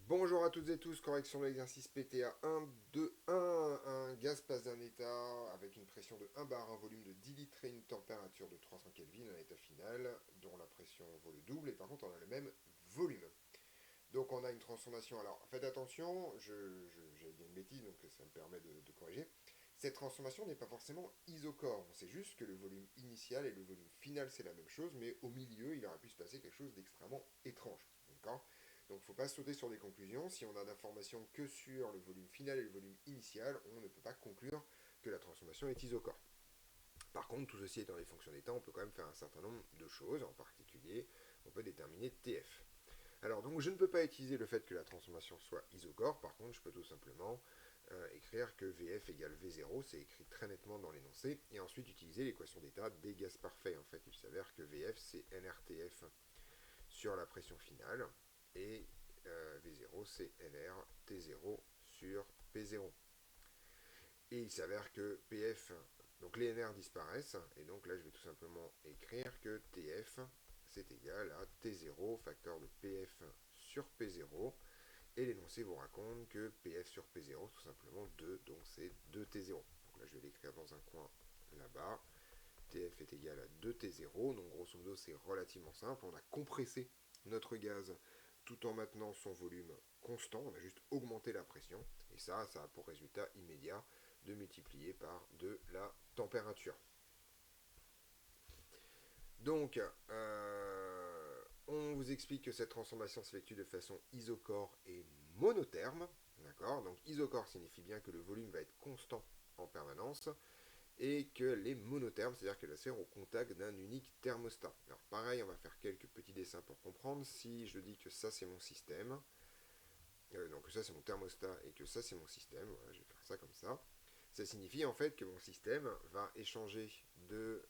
Bonjour à toutes et tous, correction de l'exercice PTA 1, 2, 1. Un gaz passe d'un état avec une pression de 1 bar, un volume de 10 litres et une température de 300 Kelvin, un état final dont la pression vaut le double et par contre on a le même volume. Donc on a une transformation, alors faites attention, j'avais dit une bêtise donc ça me permet de corriger. Cette transformation n'est pas forcément isochore, on sait juste que le volume initial et le volume final c'est la même chose, mais au milieu il aurait pu se passer quelque chose d'extrêmement étrange. D'accord. Donc il ne faut pas sauter sur des conclusions, si on a d'informations que sur le volume final et le volume initial, on ne peut pas conclure que la transformation est isochore. Par contre, tout ceci étant des fonctions d'état, on peut quand même faire un certain nombre de choses, en particulier on peut déterminer TF. Alors donc je ne peux pas utiliser le fait que la transformation soit isochore, par contre je peux tout simplement écrire que VF égale V0, c'est écrit très nettement dans l'énoncé, et ensuite utiliser l'équation d'état des gaz parfaits. En fait, il s'avère que VF c'est NRTF sur la pression finale, et V0 c'est NRT0 sur P0. Et il s'avère que PF, donc les NR disparaissent, et donc là je vais tout simplement écrire que TF c'est égal à T0 facteur de PF sur P0, et l'énoncé vous raconte que PF sur P0 tout simplement 2, donc c'est 2T0. Donc là je vais l'écrire dans un coin là-bas, TF est égal à 2T0, donc grosso modo c'est relativement simple, on a compressé notre gaz tout en maintenant son volume constant, on a juste augmenté la pression, et ça a pour résultat immédiat de multiplier par de la température. Donc, on vous explique que cette transformation s'effectue de façon isochore et monotherme. D'accord. Donc, isochore signifie bien que le volume va être constant en permanence et qu'elle est monotherme, c'est-à-dire qu'elle va se faire au contact d'un unique thermostat. Alors, pareil, on va faire quelques petits dessins pour comprendre. Si je dis que ça, c'est mon système, donc ça, c'est mon thermostat et que ça, c'est mon système, voilà, je vais faire ça comme ça signifie en fait que mon système va échanger de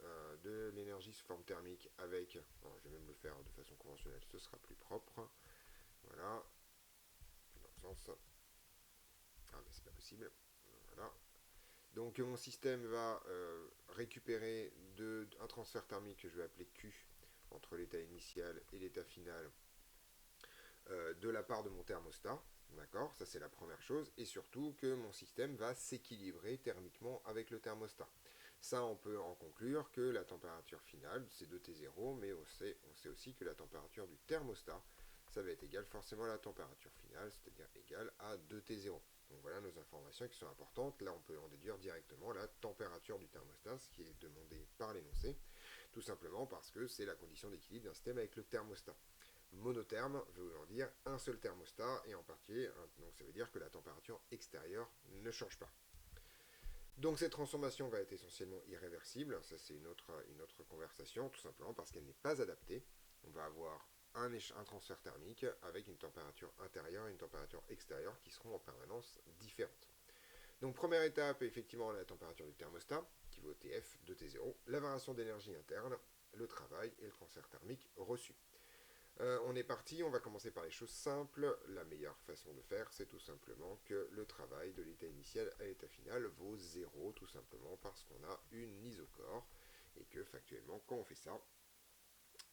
l'énergie sous forme thermique avec, alors je vais même le faire de façon conventionnelle, ce sera plus propre, voilà, dans le sens, ah mais c'est pas possible, voilà. Donc mon système va récupérer un transfert thermique que je vais appeler Q entre l'état initial et l'état final de la part de mon thermostat. D'accord. Ça c'est la première chose. Et surtout que mon système va s'équilibrer thermiquement avec le thermostat. Ça, on peut en conclure que la température finale, c'est 2T0, mais on sait aussi que la température du thermostat, ça va être égal forcément à la température finale, c'est-à-dire égal à 2T0. Donc voilà nos informations qui sont importantes. Là, on peut en déduire directement la température du thermostat, ce qui est demandé par l'énoncé, tout simplement parce que c'est la condition d'équilibre d'un système avec le thermostat. Monotherme veut dire un seul thermostat, et en particulier, donc ça veut dire que la température extérieure ne change pas. Donc cette transformation va être essentiellement irréversible, ça c'est une autre conversation, tout simplement parce qu'elle n'est pas adaptée. On va avoir un transfert thermique avec une température intérieure et une température extérieure qui seront en permanence différentes. Donc première étape, effectivement la température du thermostat, qui vaut TF de T0, la variation d'énergie interne, le travail et le transfert thermique reçu. On est parti, on va commencer par les choses simples. La meilleure façon de faire, c'est tout simplement que le travail de l'état initial à l'état final vaut 0, tout simplement parce qu'on a une isochore, et que factuellement, quand on fait ça,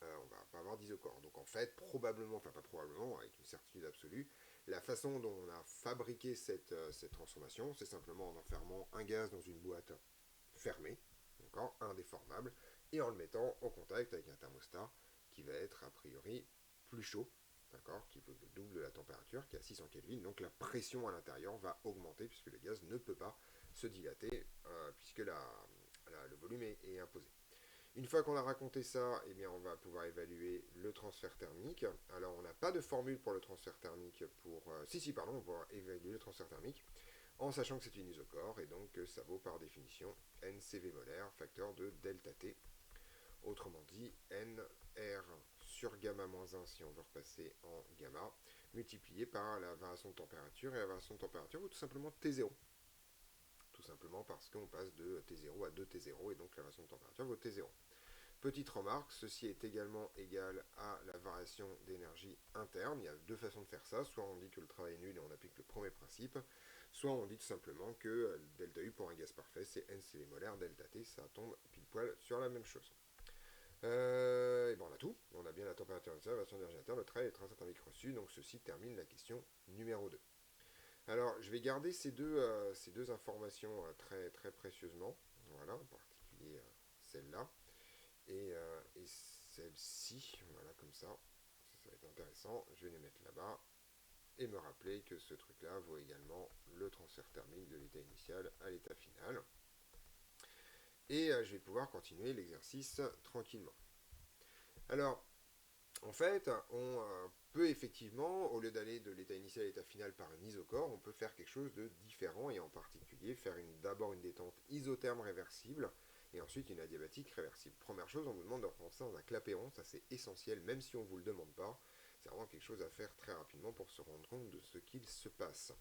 on va pas avoir d'isochore. Donc en fait, probablement, enfin pas probablement, avec une certitude absolue, la façon dont on a fabriqué cette transformation, c'est simplement en enfermant un gaz dans une boîte fermée, d'accord, indéformable, et en le mettant en contact avec un thermostat qui va être a priori plus chaud, d'accord, qui vaut le double de la température, qui est à 600 Kelvin, donc la pression à l'intérieur va augmenter puisque le gaz ne peut pas se dilater puisque le volume est imposé. Une fois qu'on a raconté ça, eh bien, on va pouvoir évaluer le transfert thermique. Alors, on n'a pas de formule pour le transfert thermique si, pardon, on va pouvoir évaluer le transfert thermique en sachant que c'est une isochore et donc que ça vaut par définition NCV molaire, facteur de delta T. Autrement dit, NR sur gamma moins 1 si on veut repasser en gamma, multiplié par la variation de température, et la variation de température vaut tout simplement T0. Tout simplement parce qu'on passe de T0 à 2T0 et donc la variation de température vaut T0. Petite remarque, ceci est également égal à la variation d'énergie interne. Il y a deux façons de faire ça. Soit on dit que le travail est nul et on applique le premier principe, soit on dit tout simplement que delta U pour un gaz parfait, c'est NCV molaire, delta T, ça tombe pile poil sur la même chose. Et ben on a tout. On a bien la température initiale, la version d'énergie interne, le trait et les traces thermiques reçues. Donc ceci termine la question numéro 2. Alors, je vais garder ces deux informations très, très précieusement. Voilà, en particulier celle-là. Et celle-ci, voilà, comme ça va être intéressant. Je vais les mettre là-bas. Et me rappeler que ce truc-là vaut également le transfert thermique de l'état initial à l'état final. Et je vais pouvoir continuer l'exercice tranquillement. Alors, en fait, on peut effectivement, au lieu d'aller de l'état initial à l'état final par un isocore, on peut faire quelque chose de différent et en particulier faire d'abord une détente isotherme réversible et ensuite une adiabatique réversible. Première chose, on vous demande de reprendre ça dans un clapeyron, ça c'est essentiel, même si on ne vous le demande pas. C'est vraiment quelque chose à faire très rapidement pour se rendre compte de ce qu'il se passe.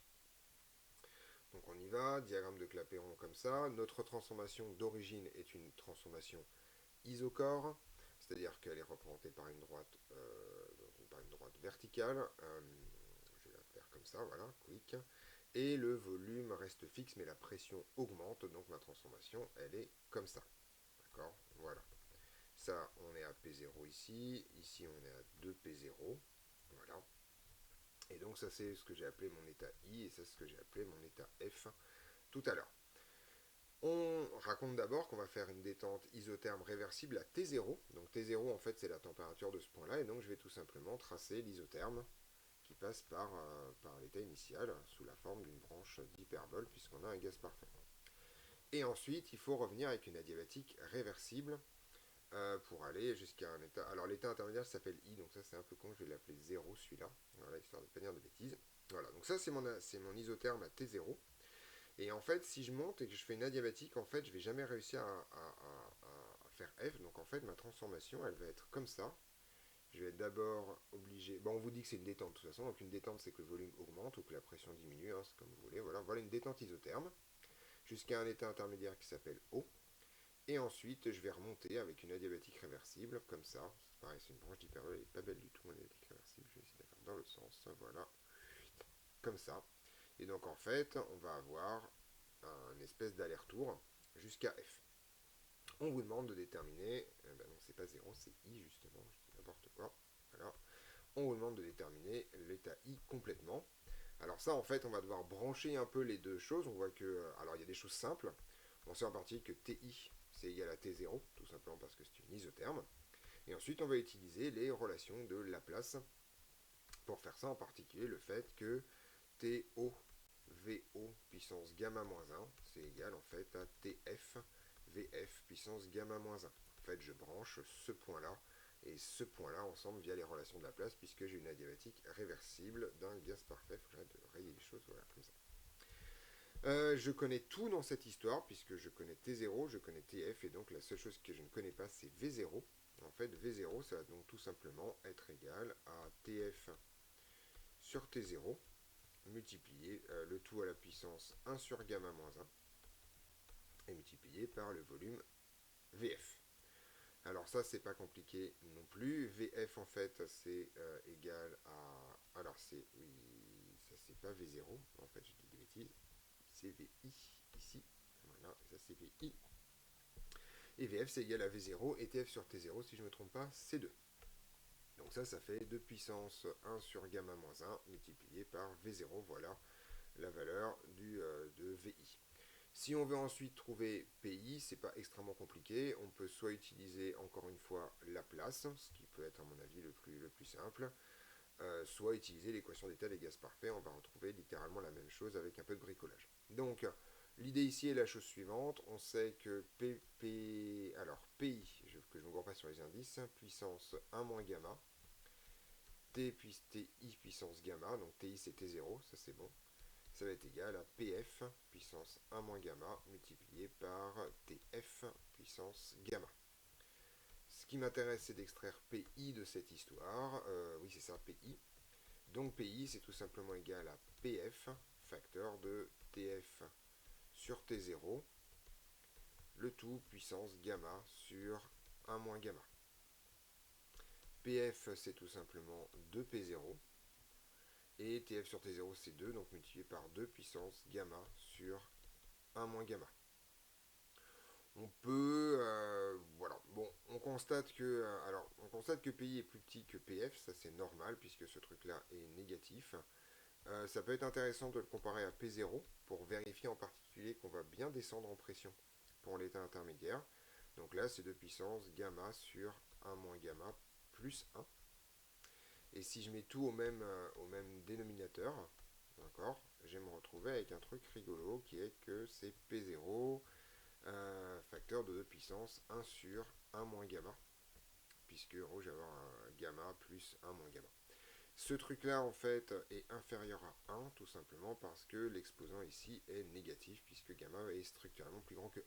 Donc on y va, diagramme de clapeyron comme ça. Notre transformation d'origine est une transformation isocore, c'est-à-dire qu'elle est représentée par une droite verticale. Je vais la faire comme ça, voilà, quick. Et le volume reste fixe, mais la pression augmente, donc ma transformation, elle est comme ça. D'accord. Voilà. Ça, on est à P0 ici. Ici, on est à 2P0. Voilà. Et donc, ça, c'est ce que j'ai appelé mon état I, et ça, c'est ce que j'ai appelé mon état F tout à l'heure. On raconte d'abord qu'on va faire une détente isotherme réversible à T0. Donc T0, en fait, c'est la température de ce point-là. Et donc, je vais tout simplement tracer l'isotherme qui passe par l'état initial sous la forme d'une branche d'hyperbole puisqu'on a un gaz parfait. Et ensuite, il faut revenir avec une adiabatique réversible pour aller jusqu'à un état... Alors, l'état intermédiaire s'appelle I, donc ça, c'est un peu con. Je vais l'appeler 0, celui-là. Voilà, histoire de ne pas dire de bêtises. Voilà, donc ça, c'est mon isotherme à T0. Et en fait, si je monte et que je fais une adiabatique, en fait, je vais jamais réussir à faire F. Donc en fait, ma transformation, elle va être comme ça. Je vais être d'abord obligé... Bon, on vous dit que c'est une détente de toute façon. Donc une détente, c'est que le volume augmente ou que la pression diminue. Hein, c'est comme vous voulez. Voilà, voilà une détente isotherme. Jusqu'à un état intermédiaire qui s'appelle O. Et ensuite, je vais remonter avec une adiabatique réversible, comme ça. C'est pareil, c'est une branche d'hyperbole, elle n'est pas belle du tout, mon adiabatique réversible. Je vais essayer de la faire dans l'autre sens. Voilà, comme ça. Et donc en fait, on va avoir un espèce d'aller-retour jusqu'à F. On vous demande de déterminer, ben non c'est pas 0, c'est I justement, je dis n'importe quoi. Voilà. On vous demande de déterminer l'état I complètement. Alors ça en fait on va devoir brancher un peu les deux choses. On voit que, alors il y a des choses simples. On sait en partie que TI c'est égal à T0, tout simplement parce que c'est une isotherme. Et ensuite on va utiliser les relations de Laplace pour faire ça, en particulier le fait que TO VO puissance gamma moins 1, c'est égal en fait à TF VF puissance gamma moins 1. En fait, je branche ce point-là et ce point-là ensemble via les relations de Laplace, puisque j'ai une adiabatique réversible d'un gaz parfait. Il faut que j'arrête de rayer les choses, voilà, comme ça. Je connais tout dans cette histoire, puisque je connais T0, je connais TF, et donc la seule chose que je ne connais pas, c'est V0. En fait, V0, ça va donc tout simplement être égal à TF sur T0, multiplié le tout à la puissance 1 sur gamma moins 1 et multiplié par le volume VF. Alors ça c'est pas compliqué non plus. VF en fait c'est égal à... Alors c'est... Oui, ça c'est pas V0. En fait je dis des bêtises. C'est VI ici. Voilà, et ça c'est VI. Et VF c'est égal à V0 et TF sur T0 si je ne me trompe pas c'est 2. Donc ça fait 2 puissance 1 sur gamma moins 1 multiplié par V0. Voilà la valeur de VI. Si on veut ensuite trouver PI, c'est pas extrêmement compliqué. On peut soit utiliser encore une fois Laplace, ce qui peut être à mon avis le plus simple, soit utiliser l'équation d'état des gaz parfaits. On va retrouver littéralement la même chose avec un peu de bricolage. Donc l'idée ici est la chose suivante. On sait que PI, que je ne me gourre pas sur les indices, puissance 1 moins gamma, TI puissance gamma, donc TI c'est T0, ça c'est bon. Ça va être égal à PF puissance 1 moins gamma multiplié par TF puissance gamma. Ce qui m'intéresse, c'est d'extraire PI de cette histoire. Oui, c'est ça, PI. Donc PI, c'est tout simplement égal à PF, facteur de TF sur T0, le tout puissance gamma sur 1 moins gamma. PF, c'est tout simplement 2P0. Et TF sur T0, c'est 2, donc multiplié par 2 puissance gamma sur 1 moins gamma. On peut, voilà, bon, on constate que PI est plus petit que PF, ça c'est normal puisque ce truc-là est négatif. Ça peut être intéressant de le comparer à P0 pour vérifier en particulier qu'on va bien descendre en pression pour l'état intermédiaire. Donc là, c'est 2 puissance gamma sur 1 moins gamma plus 1. Et si je mets tout au même dénominateur, d'accord, je vais me retrouver avec un truc rigolo qui est que c'est P0 facteur de 2 puissance 1 sur 1 moins gamma, puisque en gros, je vais avoir un gamma plus 1 moins gamma. Ce truc-là, en fait, est inférieur à 1, tout simplement parce que l'exposant ici est négatif, puisque gamma est structurellement plus grand que 1.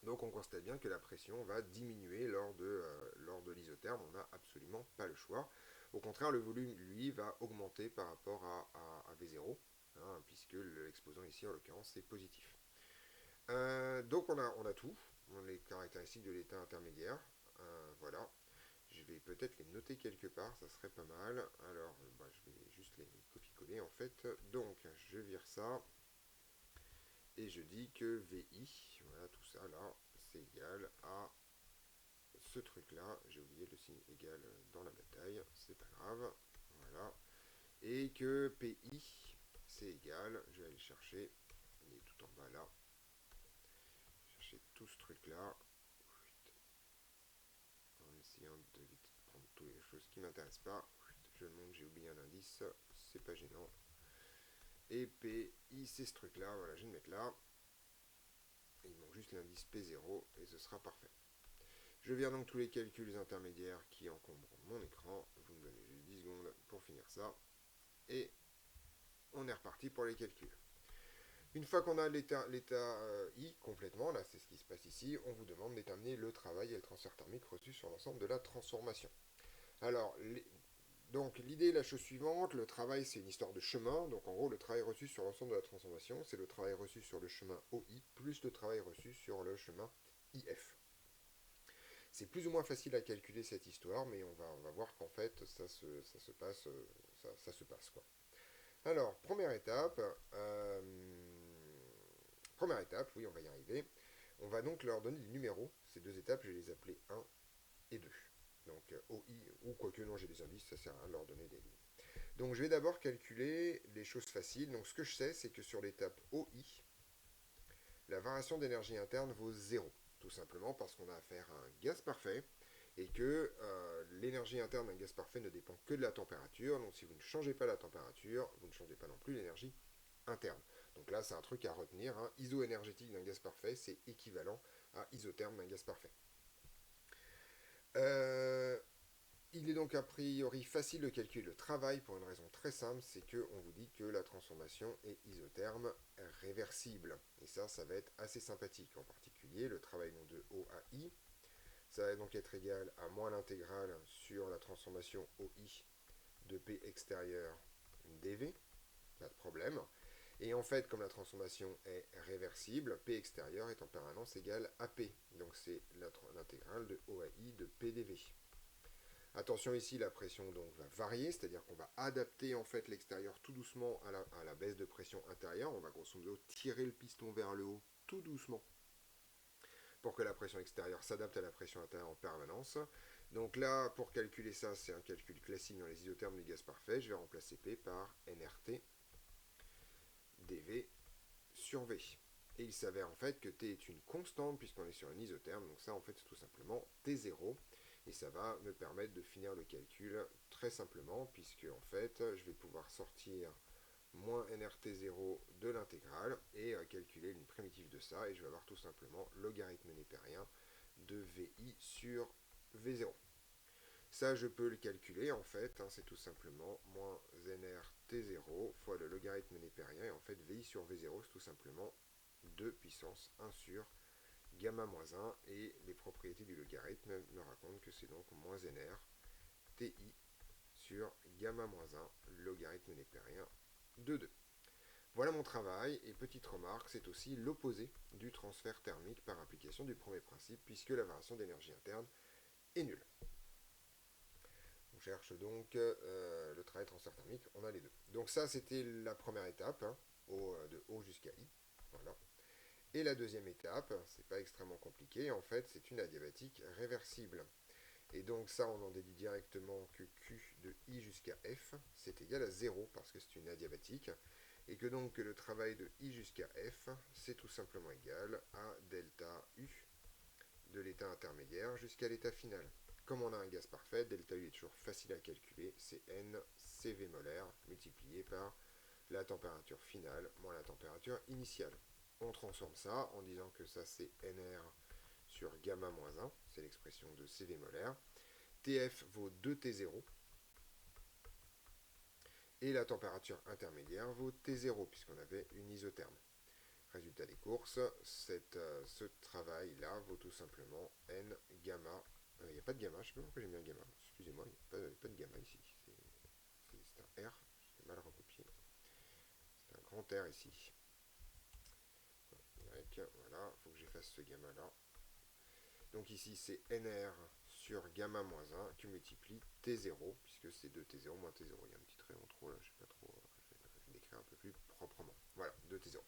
Donc on constate bien que la pression va diminuer lors de l'isotherme, on n'a absolument pas le choix. Au contraire, le volume, lui, va augmenter par rapport à V0, hein, puisque l'exposant ici, en l'occurrence, c'est positif. Donc on a tout, les caractéristiques de l'état intermédiaire, voilà. Je vais peut-être les noter quelque part, ça serait pas mal. Alors, je vais juste les copier-coller en fait. Donc, je vire ça. Et je dis que VI, voilà, tout ça là, c'est égal à ce truc-là. J'ai oublié le signe égal dans la bataille, c'est pas grave. Voilà. Et que PI, c'est égal, je vais aller chercher, il est tout en bas là. Chercher tout ce truc-là. En essayant de vite prendre toutes les choses qui ne m'intéressent pas. Je le montre, j'ai oublié un indice, c'est pas gênant. Et PI, c'est ce truc-là, voilà, je vais le mettre là. Et il manque juste l'indice P0 et ce sera parfait. Je vire donc tous les calculs intermédiaires qui encombrent mon écran. Vous me donnez juste 10 secondes pour finir ça. Et on est reparti pour les calculs. Une fois qu'on a l'état I complètement, là c'est ce qui se passe ici, on vous demande de déterminer le travail et le transfert thermique reçu sur l'ensemble de la transformation. Alors, donc l'idée est la chose suivante, le travail c'est une histoire de chemin, donc en gros le travail reçu sur l'ensemble de la transformation, c'est le travail reçu sur le chemin OI plus le travail reçu sur le chemin IF. C'est plus ou moins facile à calculer cette histoire, mais on va voir qu'en fait ça se passe quoi. Alors, première étape, oui on va y arriver, on va donc leur donner des numéros, ces deux étapes je vais les appeler 1 et 2. Donc OI, ou quoique non j'ai des indices, ça sert à rien de leur donner des lignes. Donc je vais d'abord calculer les choses faciles. Donc ce que je sais, c'est que sur l'étape OI, la variation d'énergie interne vaut 0. Tout simplement parce qu'on a affaire à un gaz parfait et que l'énergie interne d'un gaz parfait ne dépend que de la température. Donc si vous ne changez pas la température, vous ne changez pas non plus l'énergie interne. Donc là, c'est un truc à retenir. Hein. Iso-énergétique d'un gaz parfait, c'est équivalent à isotherme d'un gaz parfait. Il est donc a priori facile de calculer le travail pour une raison très simple, c'est qu'on vous dit que la transformation est isotherme réversible. Et ça va être assez sympathique. En particulier, le travail donc de O à I, ça va donc être égal à moins l'intégrale sur la transformation OI de P extérieur dV, pas de problème. Et en fait, comme la transformation est réversible, P extérieur est en permanence égal à P. Donc c'est l'intégrale de O à I de P dV. Attention ici, la pression donc va varier, c'est-à-dire qu'on va adapter en fait l'extérieur tout doucement à la baisse de pression intérieure. On va grosso modo tirer le piston vers le haut tout doucement pour que la pression extérieure s'adapte à la pression intérieure en permanence. Donc là, pour calculer ça, c'est un calcul classique dans les isothermes du gaz parfait. Je vais remplacer P par nRT dV sur V. Et il s'avère en fait que T est une constante puisqu'on est sur un isotherme. Donc ça, en fait, c'est tout simplement T0. Et ça va me permettre de finir le calcul très simplement, puisque en fait, je vais pouvoir sortir moins nRT0 de l'intégrale et calculer une primitive de ça, et je vais avoir tout simplement logarithme népérien de VI sur V0. Ça, je peux le calculer en fait, hein, c'est tout simplement moins nRT0 fois le logarithme népérien, et en fait, VI sur V0, c'est tout simplement 2 puissance 1 sur gamma moins 1, et les propriétés du logarithme me racontent que c'est donc moins nr ti sur gamma moins 1, logarithme népérien de 2. Voilà mon travail, et petite remarque, c'est aussi l'opposé du transfert thermique par application du premier principe, puisque la variation d'énergie interne est nulle. On cherche donc le travail transfert thermique, on a les deux. Donc ça, c'était la première étape, hein, de O jusqu'à I. Voilà. Et la deuxième étape, c'est pas extrêmement compliqué, en fait, c'est une adiabatique réversible. Et donc ça, on en déduit directement que Q de I jusqu'à F, c'est égal à 0 parce que c'est une adiabatique, et que donc le travail de I jusqu'à F, c'est tout simplement égal à delta U de l'état intermédiaire jusqu'à l'état final. Comme on a un gaz parfait, delta U est toujours facile à calculer, c'est N CV molaire multiplié par la température finale moins la température initiale. On transforme ça en disant que ça c'est NR sur gamma moins 1, c'est l'expression de CV molaire. TF vaut 2T0 et la température intermédiaire vaut T0 puisqu'on avait une isotherme. Résultat des courses, ce travail-là vaut tout simplement N gamma. Il n'y a pas de gamma, je ne sais pas pourquoi j'ai mis un gamma. Excusez-moi, il n'y a pas de gamma ici. C'est un R, j'ai mal recopié. C'est un grand R ici. Voilà, il faut que j'efface ce gamma-là. Donc ici, c'est NR sur gamma moins 1 qui multiplie T0, puisque c'est 2T0 moins T0. Il y a un petit trait en trop là, je sais pas trop. Je vais l'écrire un peu plus proprement. Voilà, 2T0.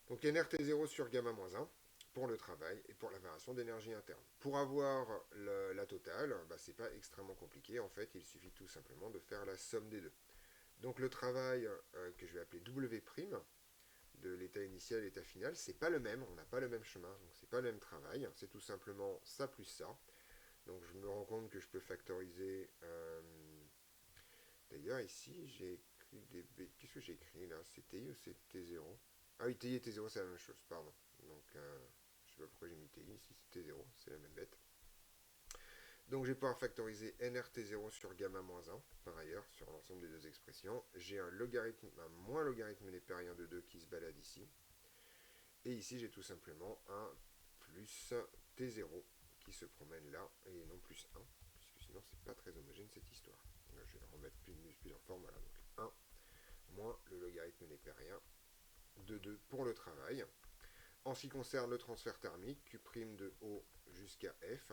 Donc NRT0 sur gamma moins 1 pour le travail et pour la variation d'énergie interne. Pour avoir la totale, bah, c'est pas extrêmement compliqué. En fait, il suffit tout simplement de faire la somme des deux. Donc le travail que je vais appeler W', de l'état initial à l'état final, c'est pas le même, on n'a pas le même chemin, donc c'est pas le même travail, c'est tout simplement ça plus ça. Donc je me rends compte que je peux factoriser. D'ailleurs ici j'ai écrit des qu'est-ce que j'ai écrit là? C'est TI ou c'est T0? Ah oui, TI et T0 c'est la même chose, pardon. Donc je sais pas pourquoi j'ai mis TI, ici c'est T0, c'est la même bête. Donc je vais pouvoir factoriser NRT0 sur gamma moins 1, par ailleurs, sur l'ensemble des deux expressions. J'ai un moins logarithme népérien de 2 qui se balade ici. Et ici, j'ai tout simplement un plus T0 qui se promène là, et non plus 1, puisque sinon, c'est pas très homogène cette histoire. Donc, je vais remettre plusieurs formes. Voilà, donc 1 moins le logarithme népérien de 2 pour le travail. En ce qui concerne le transfert thermique, Q' de O jusqu'à F,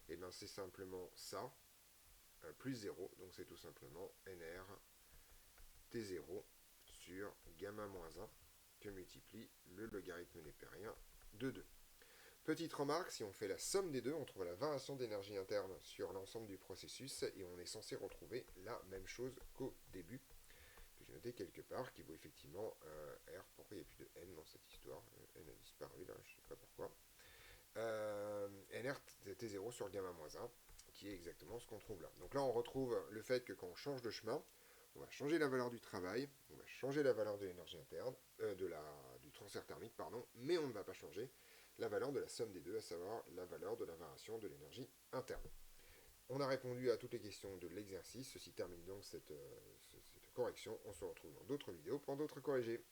et bien c'est simplement ça, plus 0, donc c'est tout simplement NR T0 sur gamma moins 1 que multiplie le logarithme népérien de 2. Petite remarque, si on fait la somme des deux, on trouve la variation d'énergie interne sur l'ensemble du processus et on est censé retrouver la même chose qu'au début, que j'ai noté quelque part, qui vaut effectivement R. Pourquoi il n'y a plus de N dans cette histoire? N a disparu là, je ne sais pas pourquoi. NR T0 sur gamma moins 1, qui est exactement ce qu'on trouve là. Donc là, on retrouve le fait que quand on change de chemin, on va changer la valeur du travail, on va changer la valeur de l'énergie interne, du transfert thermique, pardon, mais on ne va pas changer la valeur de la somme des deux, à savoir la valeur de la variation de l'énergie interne. On a répondu à toutes les questions de l'exercice. Ceci termine donc cette correction. On se retrouve dans d'autres vidéos pour d'autres corrigés.